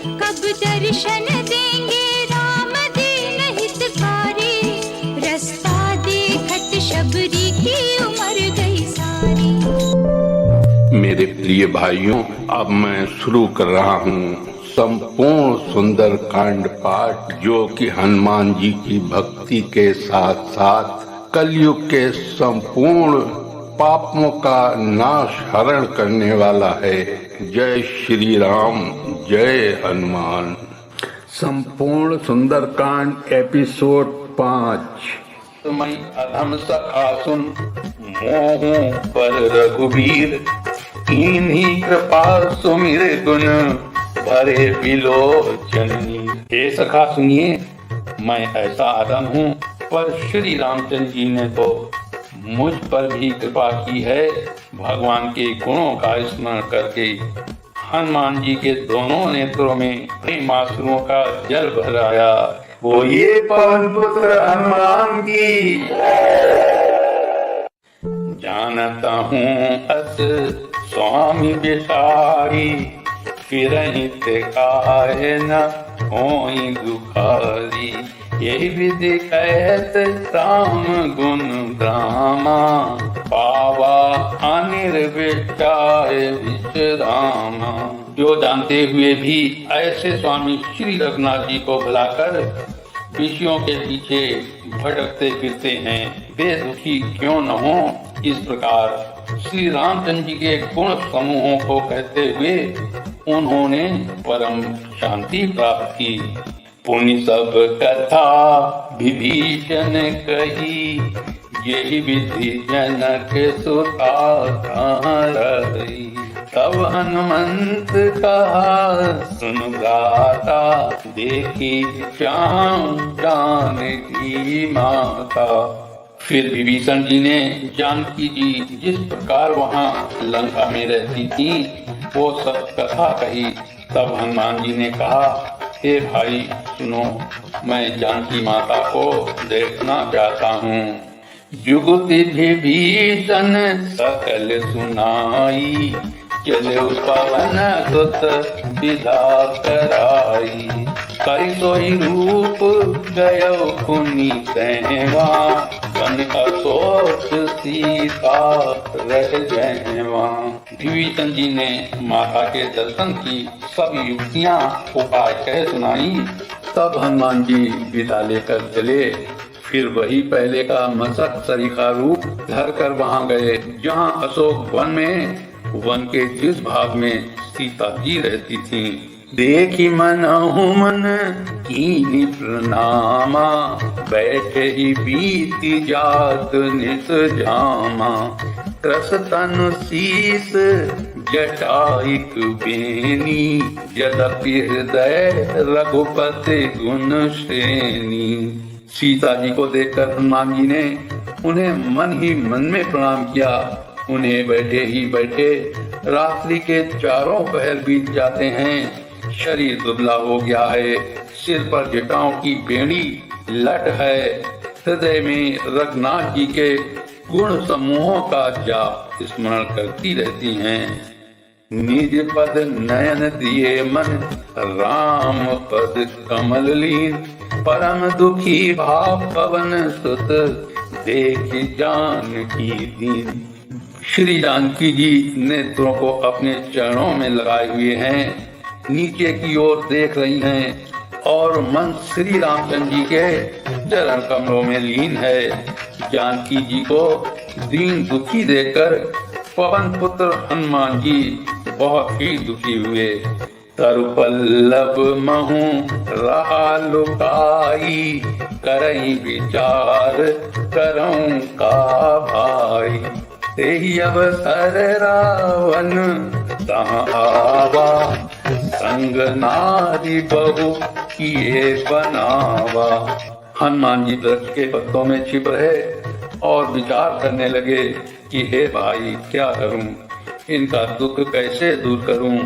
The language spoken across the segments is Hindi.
कब दर्शन देंगे राम दीन हितकारी, रास्ता देखत शबरी की उम्र गई सारी। मेरे प्रिय भाइयों, अब मैं शुरू कर रहा हूँ संपूर्ण सुंदर कांड पाठ, जो कि हनुमान जी की भक्ति के साथ साथ कलयुग के संपूर्ण पापों का नाश हरण करने वाला है। जय श्री राम, जय हनुमान। संपूर्ण सुंदरकांड एपिसोड 5। तुम्हें अधम सखा सुन मोह पर रघुबीर, इन्हीं कृपा सुमिर गुण भरे बिलोचनी। हे सखा सुनिए, मैं ऐसा अधम हूँ, पर श्री रामचंद्र जी ने तो मुझ पर भी कृपा की है। भगवान के गुणों का स्मरण करके हनुमान जी के दोनों नेत्रों में प्रेमाश्रुओं का जल भराया। वो ये पवन पुत्र हनुमान की। जानता हूँ अस स्वामी बिसारी, फिरहि काहे न होई दुखारी। यही विधि कहत राम गुण रामा, पावा अनिर्विचार विश्रामा। जो जानते हुए भी ऐसे स्वामी श्री रघुनाथ जी को भुलाकर विषयों के पीछे भटकते फिरते हैं, वे दुखी क्यों न हो। इस प्रकार श्री रामचंद्र जी के गुण समूहों को कहते हुए उन्होंने परम शांति प्राप्त की। पुण्य सब कथा विभीषण कही, यही विधि जनक सुता रही। तब हनुमंत कहा सुन भ्राता, देखी श्याम जानकी माता। फिर विभीषण जी ने जानकी जी जिस प्रकार वहाँ लंका में रहती थी वो सब कथा कही। तब हनुमान जी ने कहा, हे भाई सुनो, मैं जानकी माता को देखना चाहता हूँ। जुगति विभीषण सकल सुनाई, चले पवन सुत विदा कराई। करि सोई रूप गयो पुनि सहवा, बन अशोक सीता रह जयवा। विभीषण जी ने माता के दर्शन की सब युक्तियाँ उपाय कह सुनाई। तब हनुमान जी विदा लेकर चले। फिर वही पहले का मसक सरीखा रूप धर कर वहाँ गए जहाँ अशोक वन में, वन के जिस भाग में सीता जी रहती थी। देखी मन की प्रणामा, बैठे ही बीती जात नित जामा। त्रस तनु शीस जटाइक बेनी, यद्यपि हृदय रघुपति गुण श्रेणी। सीता जी को देखकर हनुमान जी ने उन्हें मन ही मन में प्रणाम किया। उन्हें बैठे ही बैठे रात्रि के चारों पहर बीत जाते हैं। शरीर दुबला हो गया है, सिर पर जटाओं की बेड़ी लट है। हृदय में रघुनाथ जी के गुण समूहों का जाप स्मरण करती रहती हैं। निज पद नयन दिए मन, राम पद कमल लीन। परम दुखी भाव पवन सुत, देख जानकी दीन। श्री जानकी जी नेत्रों को अपने चरणों में लगाए हुए हैं, नीचे की ओर देख रही हैं और मन श्री रामचंद्र जी के चरण कमलों में लीन है। जानकी जी को दीन दुखी देखकर पवन पुत्र हनुमान जी बहुत ही दुखी हुए। तरु पल्लव महु रहा लुकाई, करई विचार करऊं का भाई। तेहि अवसर रावण तहाँ आवा, संग नारी बहु किए बनावा। हनुमान जी वृक्ष के पत्तों में छिप रहे और विचार करने लगे कि हे भाई क्या करूं, इनका दुख कैसे दूर करूं।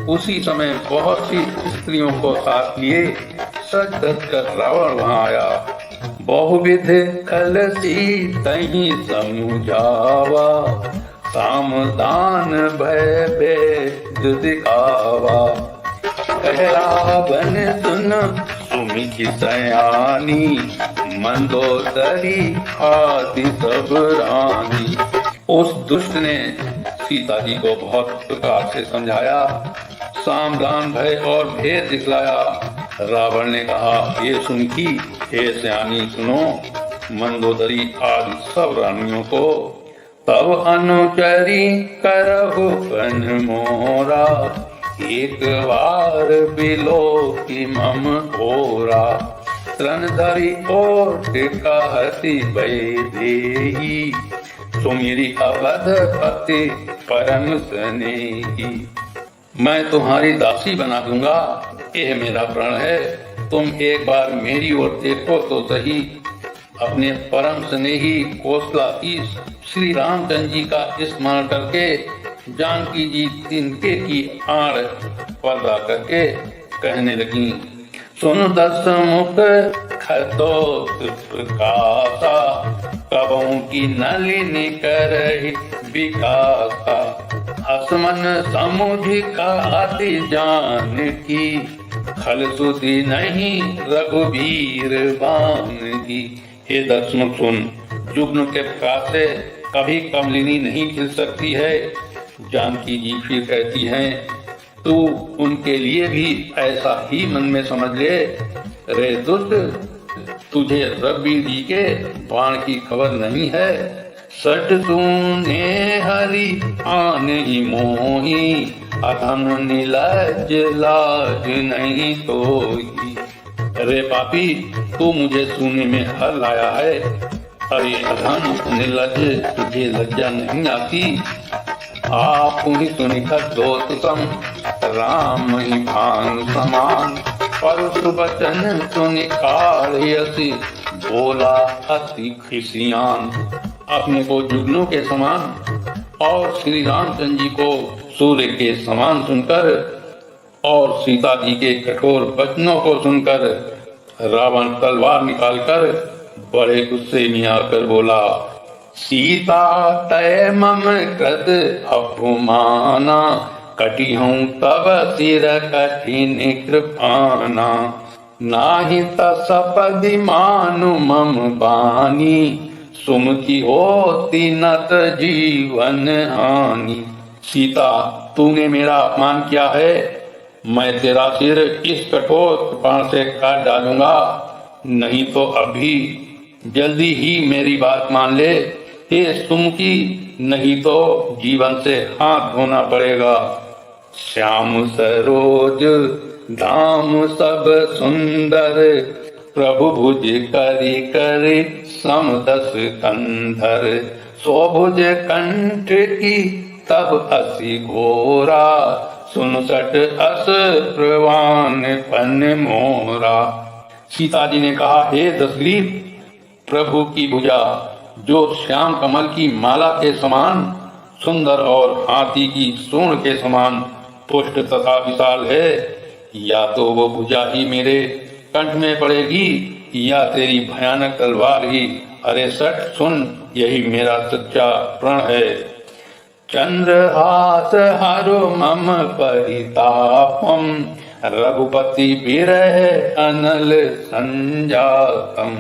उसी समय बहुत सी स्त्रियों को साथ लिए सज धज कर रावण वहाँ आया। बहुविध कलसी तही समझावा, सामदान भय भेद दिखावा। कह रावण सुन सुमिति सयानी, मंदोदरी आदि सब रानी। उस दुष्ट ने सीता जी को बहुत प्रकार से समझाया, सामधान भय और भेद दिखलाया। रावण ने कहा, ये सुनकी हे सयानी सुनो, मंदोदरी आदि सब रानियों को। तब अनुचरी करहु बन मोरा, एक बार बिलो की मम ओरा। तृण धरि ओट कहती वैदेही, सुमिरी अवध पति परम स्नेही। मैं तुम्हारी दासी बना दूंगा, यह मेरा प्रण है। तुम एक बार मेरी ओर देखो तो सही। अपने परम स्नेही कौशलाधीश श्री रामचंद्र जी का स्मरण करके जानकी जी तिनके की आड़ पर्दा करके कहने लगी, सुन दस मुख खतोत प्रकाशा, कबों की नलिनी करहि विकासा। असमन समुझ कहती जानकी, खल सुधि नहीं रघुवीर बानगी। हे दसमुख सुन, जुग्न के प्रकाश से कभी कमलिनी नहीं खिल सकती है। जानकी जी फिर कहती हैं, तू उनके लिए भी ऐसा ही मन में समझ ले। रे दुष्ट, तुझे रघुवीर जी के बाण की खबर नहीं है। सट तूने हरि आने मोही, अधम निलज लाज नहीं तोही। अरे पापी, तू मुझे सुनने में हर लाया है। अरे अधम निर्लज, तुझे लज्जा नहीं आती। आप ही सुनिखत दोस्त सम, राम ही भान समान। परस वचन सुनि काढ़ियसि, बोला अति खिसियान। अपने को जुगनों के समान और श्री रामचंद्र जी को सूर्य के समान सुनकर और सीता जी के कठोर वचनों को सुनकर रावण तलवार निकालकर बड़े गुस्से में आकर बोला, सीता तय मम कृत अपमाना, कटी हूँ तब सिर कठिन कृपाना। नाही तसपदि मानु मम बानी, सुमति होती नत जीवन हानि। सीता, तूने मेरा अपमान किया है, मैं तेरा सिर इस कठोर कृपाण से काट डालूंगा। नहीं तो अभी जल्दी ही मेरी बात मान ले हे सुमति, नहीं तो जीवन से हाथ धोना पड़ेगा। श्याम सरोज धाम सब सुंदर, प्रभु भुज करी करी समदस कंधर। सोभुज कंठ की तब असी घोरा, सुनसठ अस प्रवान पन मोरा। सीता जी ने कहा, हे दशग्रीव, प्रभु की भुजा जो श्याम कमल की माला के समान सुंदर और हाथी की सूंड के समान पुष्ट तथा विशाल है, या तो वो भुजा ही मेरे कंठ में पड़ेगी या तेरी भयानक तलवार ही। अरे सठ सुन, यही मेरा सच्चा प्रण है। चंद्रहास हरो मम परितापम, रघुपति विरह अनल संजातम।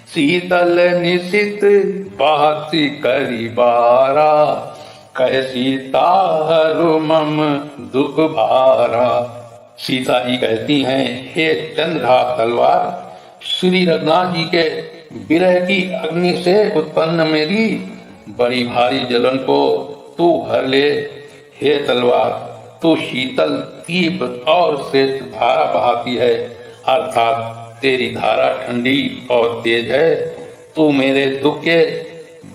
शीतल निशित बासी करी बारा, कह सीता हरो मम दुख भारा। सीता जी कहती हैं, हे चंद्रहास तलवार, श्री रघुनाथ जी के विरह की अग्नि से उत्पन्न मेरी बड़ी भारी जलन को तू हर ले। हे तलवार, तू शीतल तीव्र और श्रेष्ठ धारा बहाती है, अर्थात तेरी धारा ठंडी और तेज है। तू मेरे दुख के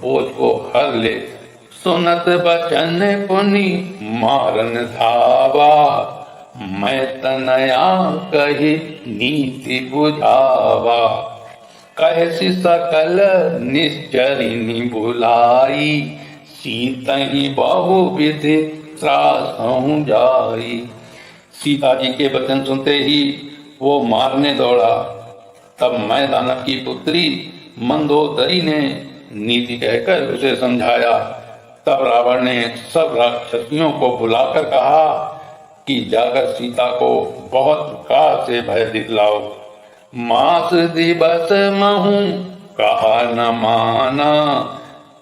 बोझ को हर ले। सुनत बचन पुनि मारन धावा, मैं तनया कही नीति बुझावा। कहसी सकल निश्चरिणी बुलाई, सीतहि बहुविधि त्रासहु जाई। सीता जी के वचन सुनते ही वो मारने दौड़ा। तब मैं दानव की पुत्री मंदोदरी ने नीति कहकर उसे समझाया। तब रावण ने सब राक्षसियों को बुलाकर कहा, कि जाकर सीता को बहुत प्रकार से भय दिखलाओ। मास दिवस महू कहा न माना,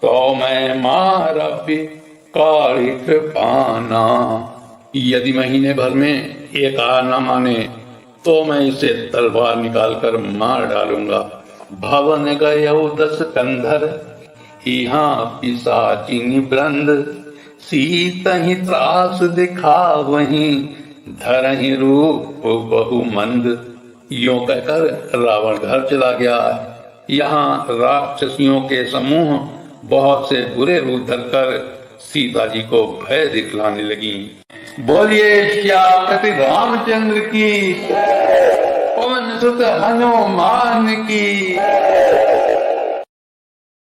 तो मैं मारव्य काली कृपाना। यदि महीने भर में एक कहा न माने तो मैं इसे तलवार निकालकर मार डालूंगा। भवन गयो 10 कंधर, यहाँ पिशाचिनी वृंद, सीता ही त्रास दिखा वहीं, धरहि रूप बहु मंद। यूं कहकर रावण घर चला गया। यहाँ राक्षसियों के समूह बहुत से बुरे रूप धरकर सीता जी को भय दिखलाने लगी। बोलिए श्यामपति रामचंद्र की, पवन सुत हनुमान की।